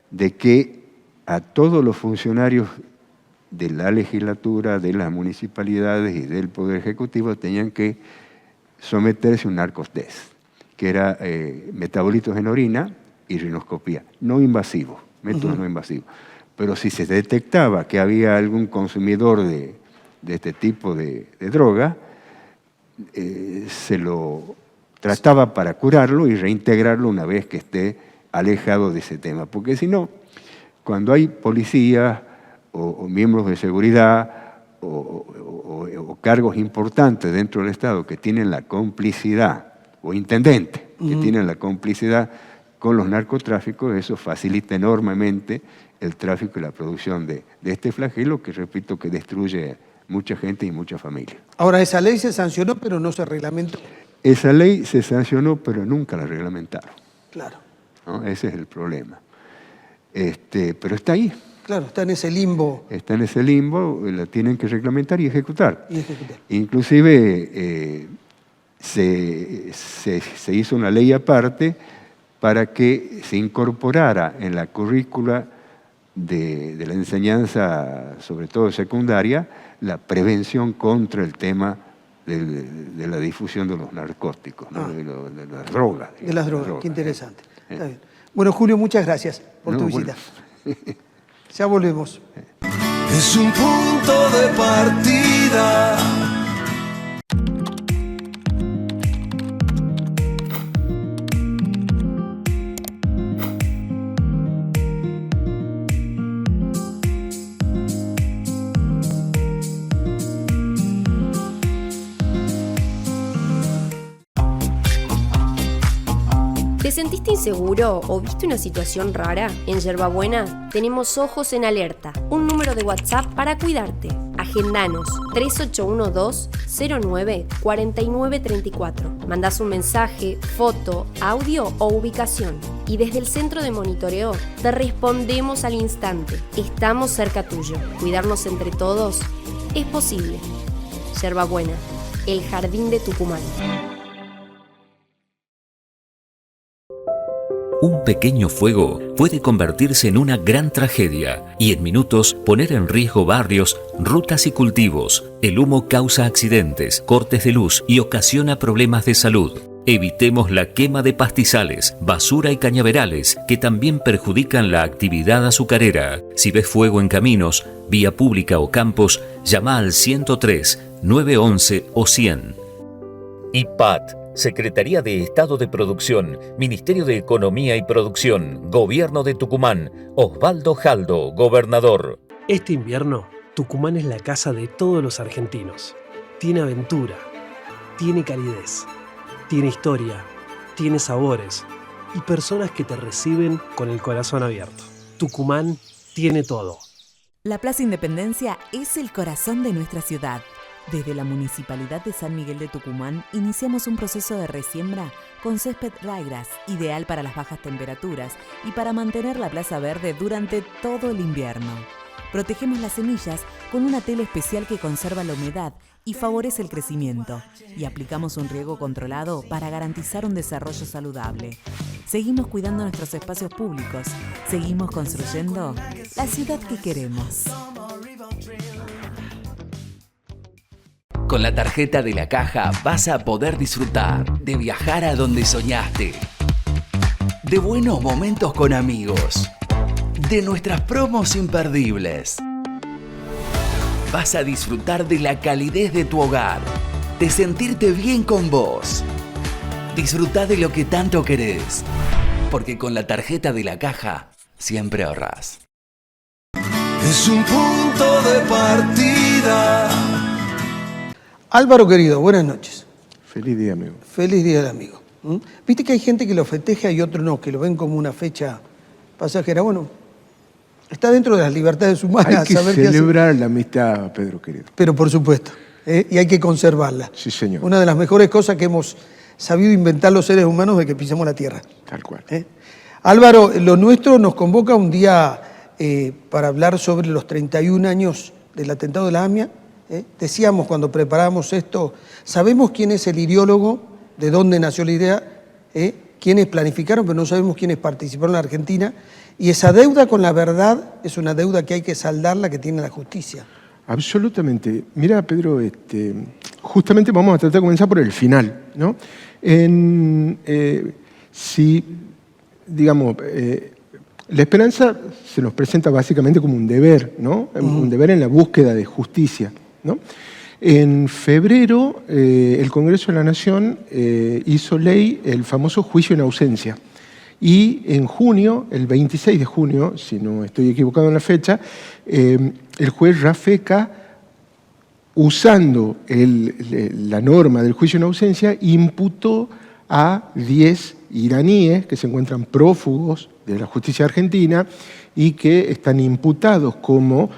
de que a todos los funcionarios de la legislatura, de las municipalidades y del Poder Ejecutivo tenían que someterse a un narcotest, que era metabolitos en orina y rinoscopía, no invasivos, métodos no invasivos. Pero si se detectaba que había algún consumidor de este tipo de droga, se lo trataba para curarlo y reintegrarlo una vez que esté alejado de ese tema. Porque si no, cuando hay policías o miembros de seguridad o cargos importantes dentro del Estado que tienen la complicidad, o intendentes que tienen la complicidad con los narcotráficos, eso facilita enormemente el tráfico y la producción de este flagelo que, repito, que destruye mucha gente y muchas familias. Ahora, esa ley se sancionó, pero no se reglamentó. Esa ley se sancionó, pero nunca la reglamentaron. Claro. ¿No? Ese es el problema. Pero está ahí. Claro, está en ese limbo. Está en ese limbo, la tienen que reglamentar y ejecutar. Inclusive se hizo una ley aparte para que se incorporara en la currícula de la enseñanza, sobre todo secundaria, la prevención contra el tema de la difusión de los narcóticos, ¿no? de las drogas. De las drogas, qué interesante. Está bien. Bueno, Julio, muchas gracias por tu visita. Bueno. Ya volvemos. Es un punto de partida. ¿Te sentiste inseguro o viste una situación rara? En Yerbabuena tenemos Ojos en Alerta, un número de WhatsApp para cuidarte. Agendanos 3812-09-4934. Mandás un mensaje, foto, audio o ubicación. Y desde el centro de monitoreo te respondemos al instante. Estamos cerca tuyo. Cuidarnos entre todos es posible. Yerbabuena, el jardín de Tucumán. Un pequeño fuego puede convertirse en una gran tragedia y en minutos poner en riesgo barrios, rutas y cultivos. El humo causa accidentes, cortes de luz y ocasiona problemas de salud. Evitemos la quema de pastizales, basura y cañaverales que también perjudican la actividad azucarera. Si ves fuego en caminos, vía pública o campos, llama al 103, 911 o 100. IPAT, Secretaría de Estado de Producción, Ministerio de Economía y Producción, Gobierno de Tucumán, Osvaldo Jaldo, Gobernador. Este invierno, Tucumán es la casa de todos los argentinos. Tiene aventura, tiene calidez, tiene historia, tiene sabores y personas que te reciben con el corazón abierto. Tucumán tiene todo. La Plaza Independencia es el corazón de nuestra ciudad. Desde la Municipalidad de San Miguel de Tucumán iniciamos un proceso de resiembra con césped ryegrass, ideal para las bajas temperaturas y para mantener la plaza verde durante todo el invierno. Protegemos las semillas con una tela especial que conserva la humedad y favorece el crecimiento. Y aplicamos un riego controlado para garantizar un desarrollo saludable. Seguimos cuidando nuestros espacios públicos. Seguimos construyendo la ciudad que queremos. Con la tarjeta de la Caja vas a poder disfrutar de viajar a donde soñaste, de buenos momentos con amigos, de nuestras promos imperdibles. Vas a disfrutar de la calidez de tu hogar, de sentirte bien con vos. Disfrutá de lo que tanto querés, porque con la tarjeta de la Caja siempre ahorrás. Es un punto de partida. Álvaro querido, buenas noches. Feliz día, amigo. Feliz día del amigo. Viste que hay gente que lo festeja y otros no, que lo ven como una fecha pasajera. Bueno, está dentro de las libertades humanas. Hay que saber celebrar la amistad, Pedro querido. Pero por supuesto, y hay que conservarla. Sí, señor. Una de las mejores cosas que hemos sabido inventar los seres humanos de que pisamos la tierra. Tal cual. Álvaro, lo nuestro nos convoca un día para hablar sobre los 31 años del atentado de la AMIA. Decíamos cuando preparamos esto, ¿sabemos quién es el ideólogo? ¿De dónde nació la idea? quiénes planificaron, pero no sabemos quiénes participaron en Argentina. Y esa deuda con la verdad es una deuda que hay que saldar, la que tiene la justicia. Absolutamente. Mira, Pedro, justamente vamos a tratar de comenzar por el final, ¿no? Si, digamos, la esperanza se nos presenta básicamente como un deber, ¿no? Un deber en la búsqueda de justicia, ¿no? En febrero, el Congreso de la Nación hizo ley el famoso juicio en ausencia. Y en junio, el 26 de junio, si no estoy equivocado en la fecha, el juez Rafeca, usando la norma del juicio en ausencia, imputó a 10 iraníes que se encuentran prófugos de la justicia argentina y que están imputados como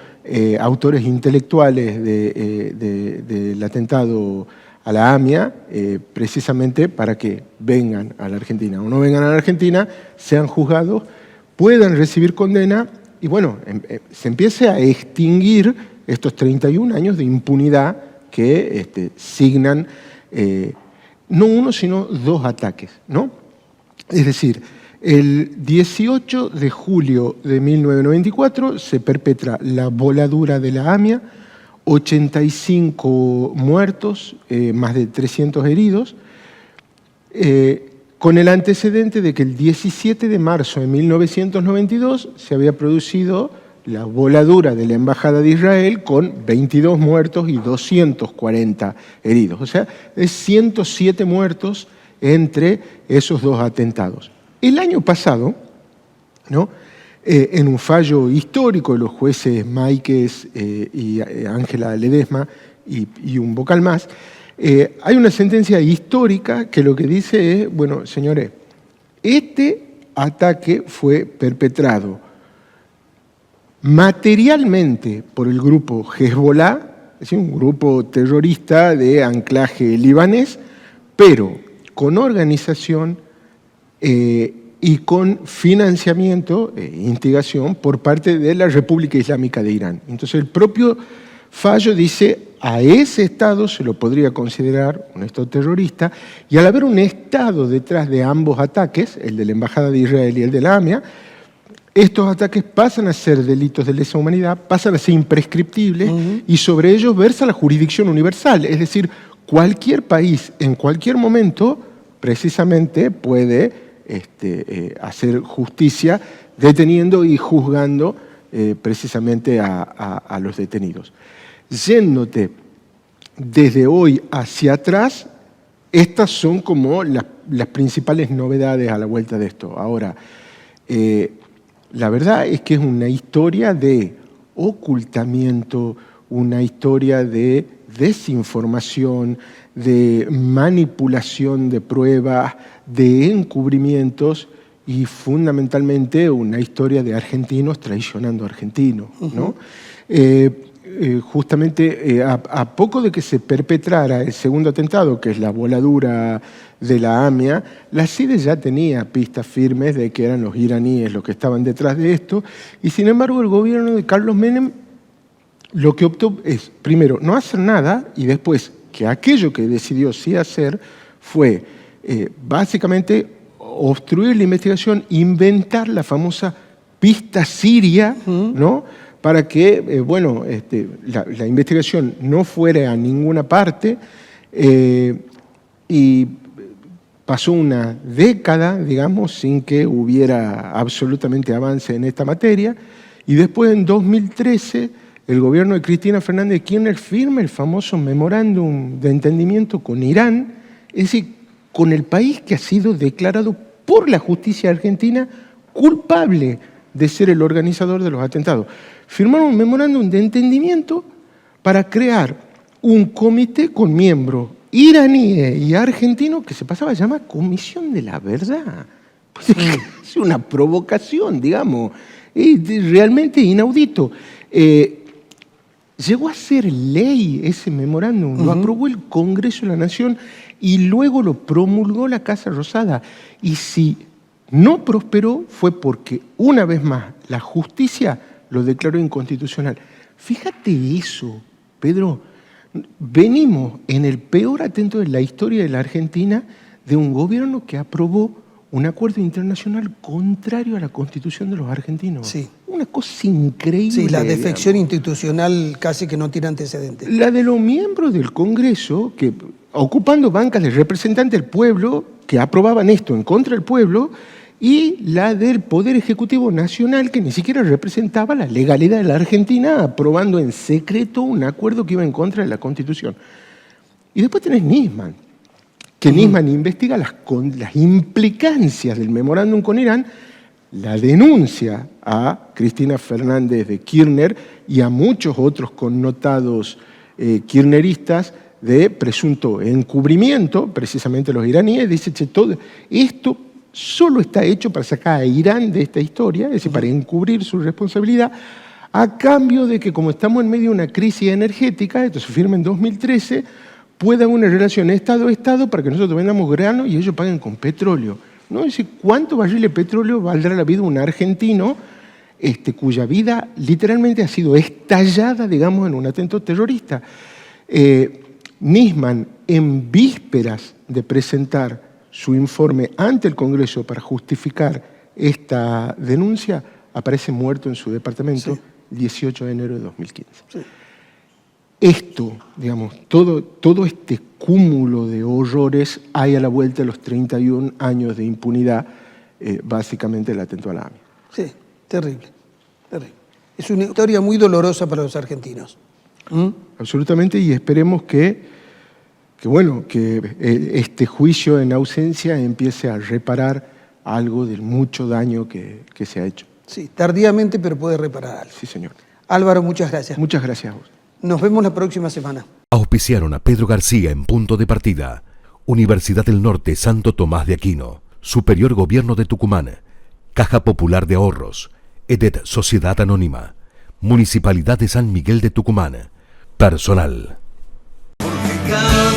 autores intelectuales del atentado a la AMIA, precisamente para que vengan a la Argentina o no vengan a la Argentina, sean juzgados, puedan recibir condena y bueno, se empiece a extinguir estos 31 años de impunidad que signan no uno, sino dos ataques, ¿no? Es decir, el 18 de julio de 1994 se perpetra la voladura de la AMIA, 85 muertos, más de 300 heridos, con el antecedente de que el 17 de marzo de 1992 se había producido la voladura de la Embajada de Israel con 22 muertos y 240 heridos. O sea, es 107 muertos entre esos dos atentados. El año pasado, ¿no?, en un fallo histórico de los jueces Máiquez y Ángela Ledesma y un vocal más, hay una sentencia histórica que lo que dice es, bueno, señores, este ataque fue perpetrado materialmente por el grupo Hezbollah, es decir, un grupo terrorista de anclaje libanés, pero con organización y con financiamiento e instigación por parte de la República Islámica de Irán. Entonces el propio fallo dice, a ese Estado se lo podría considerar un Estado terrorista, y al haber un Estado detrás de ambos ataques, el de la Embajada de Israel y el de la AMIA, estos ataques pasan a ser delitos de lesa humanidad, pasan a ser imprescriptibles, y sobre ellos versa la jurisdicción universal, es decir, cualquier país en cualquier momento precisamente puede hacer justicia deteniendo y juzgando precisamente a los detenidos. Yéndote desde hoy hacia atrás, estas son como las principales novedades a la vuelta de esto. Ahora, la verdad es que es una historia de ocultamiento, una historia de desinformación, de manipulación de pruebas, de encubrimientos y fundamentalmente una historia de argentinos traicionando a argentinos, ¿no? Justamente a poco de que se perpetrara el segundo atentado, que es la voladura de la AMIA, la CIDE ya tenía pistas firmes de que eran los iraníes los que estaban detrás de esto, y sin embargo el gobierno de Carlos Menem lo que optó es, primero, no hacer nada, y después que aquello que decidió sí hacer fue básicamente obstruir la investigación, inventar la famosa pista siria, ¿no?, para que la investigación no fuera a ninguna parte, y pasó una década, digamos, sin que hubiera absolutamente avance en esta materia, y después en 2013 el gobierno de Cristina Fernández de Kirchner firma el famoso memorándum de entendimiento con Irán, es decir, con el país que ha sido declarado por la justicia argentina culpable de ser el organizador de los atentados. Firmaron un memorándum de entendimiento para crear un comité con miembros iraníes y argentinos que se pasaba a llamar Comisión de la Verdad. Pues es una provocación, digamos, es realmente inaudito. Llegó a ser ley ese memorándum, lo aprobó el Congreso de la Nación y luego lo promulgó la Casa Rosada. Y si no prosperó fue porque, una vez más, la justicia lo declaró inconstitucional. Fíjate eso, Pedro. Venimos en el peor atentado de la historia de la Argentina de un gobierno que aprobó un acuerdo internacional contrario a la Constitución de los argentinos. Sí. Una cosa increíble. Sí, la defección institucional casi que no tiene antecedentes. La de los miembros del Congreso, que ocupando bancas de representantes del pueblo, que aprobaban esto en contra del pueblo, y la del Poder Ejecutivo Nacional, que ni siquiera representaba la legalidad de la Argentina, aprobando en secreto un acuerdo que iba en contra de la Constitución. Y después tenés Nisman, que Nisman investiga las implicancias del memorándum con Irán, la denuncia a Cristina Fernández de Kirchner y a muchos otros connotados kirchneristas de presunto encubrimiento, precisamente los iraníes, dice, che, todo esto solo está hecho para sacar a Irán de esta historia, es decir, para encubrir su responsabilidad, a cambio de que como estamos en medio de una crisis energética, esto se firma en 2013, pueda haber una relación Estado-Estado para que nosotros vendamos grano y ellos paguen con petróleo. ¿No? Es decir, ¿cuánto barril de petróleo valdrá la vida de un argentino cuya vida literalmente ha sido estallada, digamos, en un atentado terrorista? Nisman, en vísperas de presentar su informe ante el Congreso para justificar esta denuncia, aparece muerto en su departamento el 18 de enero de 2015. Sí. Esto, digamos, todo este cúmulo de horrores hay a la vuelta de los 31 años de impunidad, básicamente el atentado a la AMIA. Sí, terrible, terrible. Es una historia muy dolorosa para los argentinos. Absolutamente, y esperemos que este juicio en ausencia empiece a reparar algo del mucho daño que se ha hecho. Sí, tardíamente, pero puede reparar algo. Sí, señor. Álvaro, muchas gracias. Muchas gracias a vos. Nos vemos la próxima semana. Auspiciaron a Pedro García en Punto de Partida. Universidad del Norte Santo Tomás de Aquino. Superior Gobierno de Tucumán. Caja Popular de Ahorros. EDET Sociedad Anónima. Municipalidad de San Miguel de Tucumán. Personal. Porque